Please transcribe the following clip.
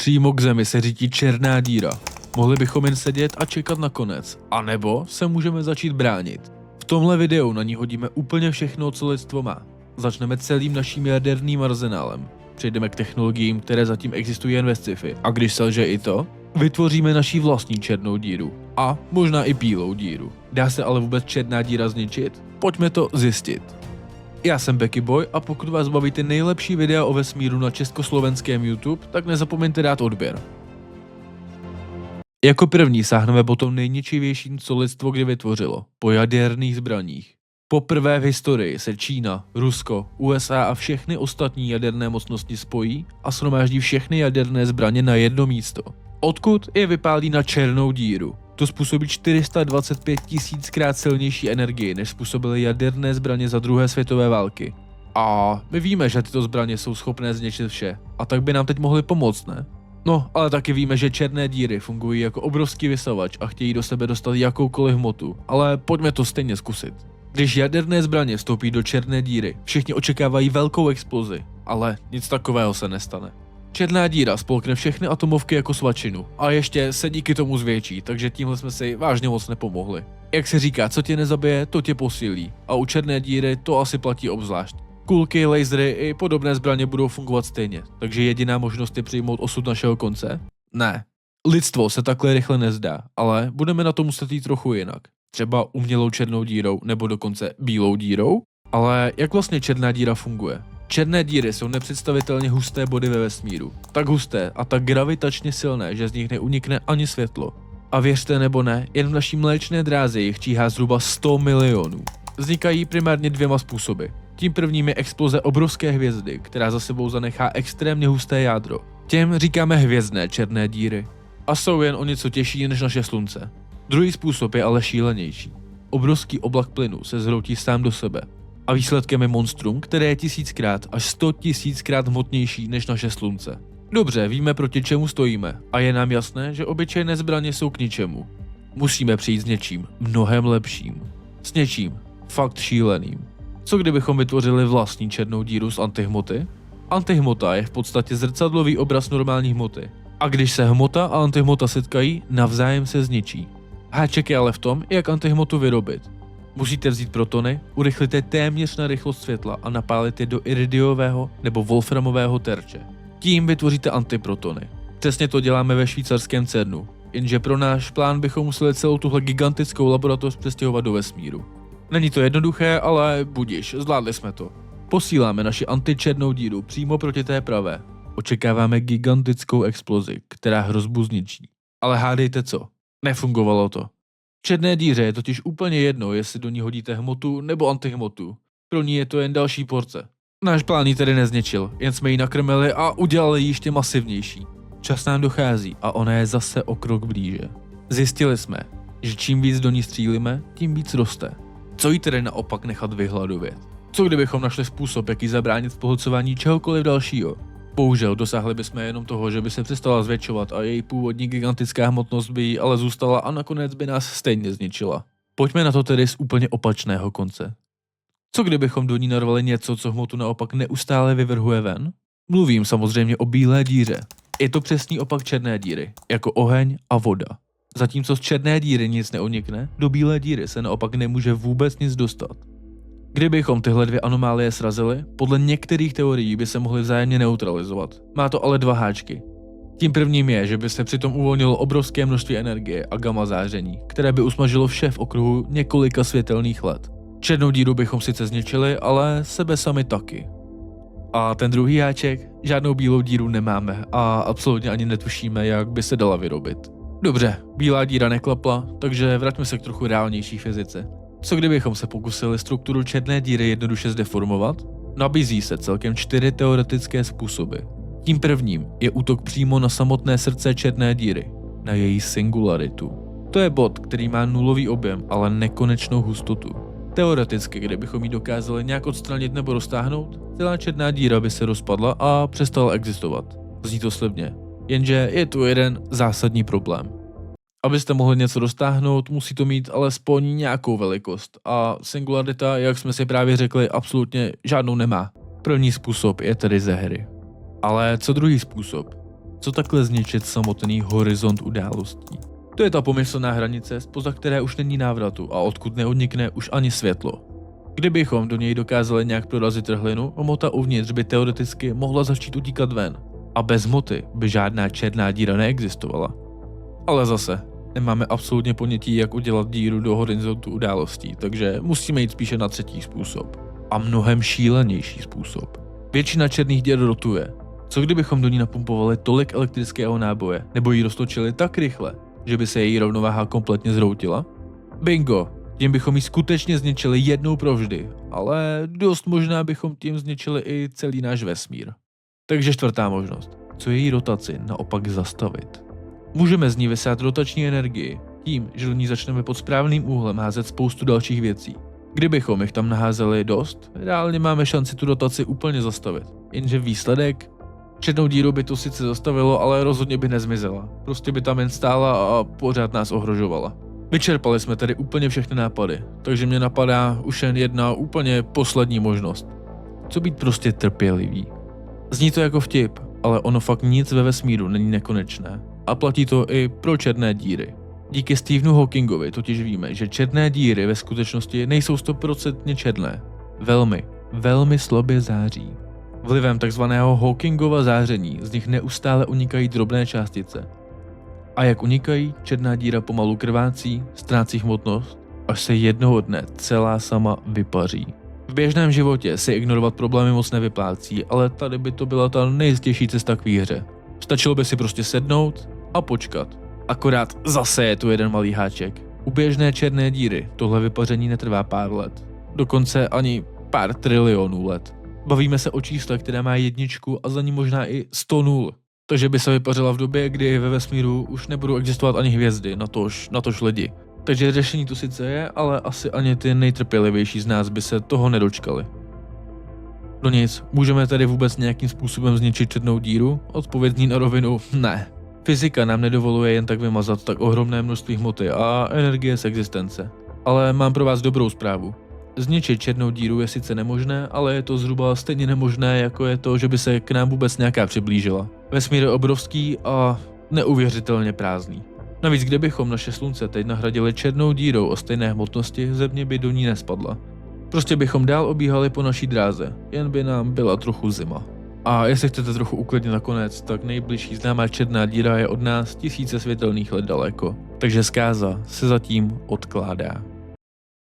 Přímo k zemi se řítí černá díra. Mohli bychom jen sedět a čekat na konec. A nebo se můžeme začít bránit. V tomhle videu na ní hodíme úplně všechno, co lidstvo má. Začneme celým naším jaderným arzenálem. Přejdeme k technologiím, které zatím existují jen ve sci-fi. A když selže i to, vytvoříme naší vlastní černou díru. A možná i bílou díru. Dá se ale vůbec černá díra zničit? Pojďme to zjistit. Já jsem Becky Boy a pokud vás baví ty nejlepší videa o vesmíru na československém YouTube, tak nezapomeňte dát odběr. Jako první sáhneme po tom nejničivějším, co lidstvo kdy vytvořilo, po jaderných zbraních. Poprvé v historii se Čína, Rusko, USA a všechny ostatní jaderné mocnosti spojí a shromáždí všechny jaderné zbraně na jedno místo. Odkud je vypálí na černou díru. To způsobí 425 000krát silnější energii, než způsobily jaderné zbraně za druhé světové války. A my víme, že tyto zbraně jsou schopné zničit vše, a tak by nám teď mohly pomoct, ne? No, ale taky víme, že černé díry fungují jako obrovský vysavač a chtějí do sebe dostat jakoukoliv hmotu, ale pojďme to stejně zkusit. Když jaderné zbraně vstoupí do černé díry, všichni očekávají velkou explozi, ale nic takového se nestane. Černá díra spolkne všechny atomovky jako svačinu a ještě se díky tomu zvětší, takže tímhle jsme si vážně moc nepomohli. Jak se říká, co tě nezabije, to tě posílí a u černé díry to asi platí obzvlášť. Kulky, lasery i podobné zbraně budou fungovat stejně, takže jediná možnost je přijmout osud našeho konce? Ne. Lidstvo se takhle rychle nezdá, ale budeme na to muset jít trochu jinak. Třeba umělou černou dírou nebo dokonce bílou dírou? Ale jak vlastně černá díra funguje? Černé díry jsou nepředstavitelně husté body ve vesmíru. Tak husté a tak gravitačně silné, že z nich neunikne ani světlo. A věřte nebo ne, jen v naší mléčné dráze jich číhá zhruba 100 milionů. Vznikají primárně dvěma způsoby. Tím prvním je exploze obrovské hvězdy, která za sebou zanechá extrémně husté jádro. Těm říkáme hvězdné černé díry. A jsou jen o něco těžší než naše slunce. Druhý způsob je ale šílenější. Obrovský oblak plynu se zhroutí sám do sebe. A výsledkem je monstrum, které je 1000krát až 100 000krát hmotnější než naše slunce. Dobře, víme proti čemu stojíme a je nám jasné, že obyčejné zbraně jsou k ničemu. Musíme přijít s něčím mnohem lepším. S něčím fakt šíleným. Co kdybychom vytvořili vlastní černou díru z antihmoty? Antihmota je v podstatě zrcadlový obraz normální hmoty. A když se hmota a antihmota setkají, navzájem se zničí. Háček je ale v tom, jak antihmotu vyrobit. Musíte vzít protony, urychlit je téměř na rychlost světla a napálit je do iridiového nebo wolframového terče. Tím vytvoříte antiprotony. Přesně to děláme ve švýcarském CERNu, jenže pro náš plán bychom museli celou tuhle gigantickou laboratoř přestěhovat do vesmíru. Není to jednoduché, ale budiš, zvládli jsme to. Posíláme naši antičernou díru přímo proti té pravé. Očekáváme gigantickou explozi, která hrozbu zničí. Ale hádejte co? Nefungovalo to. Černé díře je totiž úplně jedno, jestli do ní hodíte hmotu nebo antihmotu. Pro ní je to jen další porce. Náš plán ji tedy nezničil, jen jsme ji nakrmili a udělali ji ještě masivnější. Čas nám dochází a ona je zase o krok blíže. Zjistili jsme, že čím víc do ní střílíme, tím víc roste. Co jí tedy naopak nechat vyhladovět? Co kdybychom našli způsob, jak jí zabránit v pohlcování čehokoliv dalšího? Bohužel dosáhli bychom jenom toho, že by se přestala zvětšovat a její původní gigantická hmotnost by jí ale zůstala a nakonec by nás stejně zničila. Pojďme na to tedy z úplně opačného konce. Co kdybychom do ní narvali něco, co hmotu naopak neustále vyvrhuje ven? Mluvím samozřejmě o bílé díře. Je to přesný opak černé díry, jako oheň a voda. Zatímco z černé díry nic neunikne, do bílé díry se naopak nemůže vůbec nic dostat. Kdybychom tyhle dvě anomálie srazili, podle některých teorií by se mohly vzájemně neutralizovat. Má to ale dva háčky. Tím prvním je, že by se přitom uvolnilo obrovské množství energie a gamma záření, které by usmažilo vše v okruhu několika světelných let. Černou díru bychom sice zničili, ale sebe sami taky. A ten druhý háček? Žádnou bílou díru nemáme a absolutně ani netušíme, jak by se dala vyrobit. Dobře, bílá díra neklapla, takže vraťme se k trochu reálnější fyzice. Co kdybychom se pokusili strukturu černé díry jednoduše zdeformovat? Nabízí se celkem 4 teoretické způsoby. Tím prvním je útok přímo na samotné srdce černé díry, na její singularitu. To je bod, který má nulový objem, ale nekonečnou hustotu. Teoreticky, kdybychom ji dokázali nějak odstranit nebo roztáhnout, celá černá díra by se rozpadla a přestala existovat. Zní to slibně, jenže je tu jeden zásadní problém. Abyste mohli něco roztáhnout, musí to mít alespoň nějakou velikost a singularita, jak jsme si právě řekli, absolutně žádnou nemá. První způsob je tedy ze hry. Ale co druhý způsob? Co takhle zničit samotný horizont událostí? To je ta pomyslná hranice, spoza které už není návratu a odkud neodnikne už ani světlo. Kdybychom do něj dokázali nějak prorazit trhlinu, hmota uvnitř by teoreticky mohla začít utíkat ven. A bez hmoty by žádná černá díra neexistovala. Ale zase, nemáme absolutně ponětí, jak udělat díru do horizontu událostí, takže musíme jít spíše na třetí způsob. A mnohem šílenější způsob. Většina černých děr rotuje. Co kdybychom do ní napumpovali tolik elektrického náboje, nebo ji roztočili tak rychle, že by se její rovnováha kompletně zhroutila? Bingo! Tím bychom ji skutečně zničili jednou provždy, ale dost možná bychom tím zničili i celý náš vesmír. Takže čtvrtá možnost. Co její rotaci naopak zastavit? Můžeme z ní vysát rotační energii, tím, že do ní začneme pod správným úhlem házet spoustu dalších věcí. Kdybychom jich tam naházeli dost, reálně máme šanci tu rotaci úplně zastavit. Jenže výsledek? Černou díru by to sice zastavilo, ale rozhodně by nezmizela. Prostě by tam jen stála a pořád nás ohrožovala. Vyčerpali jsme tedy úplně všechny nápady, takže mě napadá už jen jedna úplně poslední možnost. Co být prostě trpělivý. Zní to jako vtip, ale ono fakt nic ve vesmíru není nekonečné. A platí to i pro černé díry. Díky Stephenu Hawkingovi totiž víme, že černé díry ve skutečnosti nejsou 100% černé. Velmi slabě září. Vlivem takzvaného Hawkingova záření z nich neustále unikají drobné částice. A jak unikají, černá díra pomalu krvácí, ztrácí hmotnost, až se jednoho dne celá sama vypaří. V běžném životě si ignorovat problémy moc nevyplácí, ale tady by to byla ta nejistější cesta k výhře. Stačilo by si prostě sednout a počkat. Akorát zase je tu jeden malý háček. U běžné černé díry tohle vypaření netrvá pár let. Dokonce ani pár trilionů let. Bavíme se o čísle, které má jedničku a za ní možná i 100 nul. Takže by se vypařila v době, kdy ve vesmíru už nebudou existovat ani hvězdy, natož lidi. Takže řešení tu sice je, ale asi ani ty nejtrpělivější z nás by se toho nedočkali. No nic, můžeme tedy vůbec nějakým způsobem zničit černou díru? Odpověď zní na rovinu ne. Fyzika nám nedovoluje jen tak vymazat tak ohromné množství hmoty a energie z existence. Ale mám pro vás dobrou zprávu. Zničit černou díru je sice nemožné, ale je to zhruba stejně nemožné, jako je to, že by se k nám vůbec nějaká přiblížila. Vesmír je obrovský a neuvěřitelně prázdný. Navíc kdybychom naše slunce teď nahradili černou dírou o stejné hmotnosti, země by do ní nespadla. Prostě bychom dál obíhali po naší dráze, jen by nám byla trochu zima. A jestli chcete trochu uklidnit nakonec, tak nejbližší známá černá díra je od nás tisíce světelných let daleko. Takže zkáza se zatím odkládá.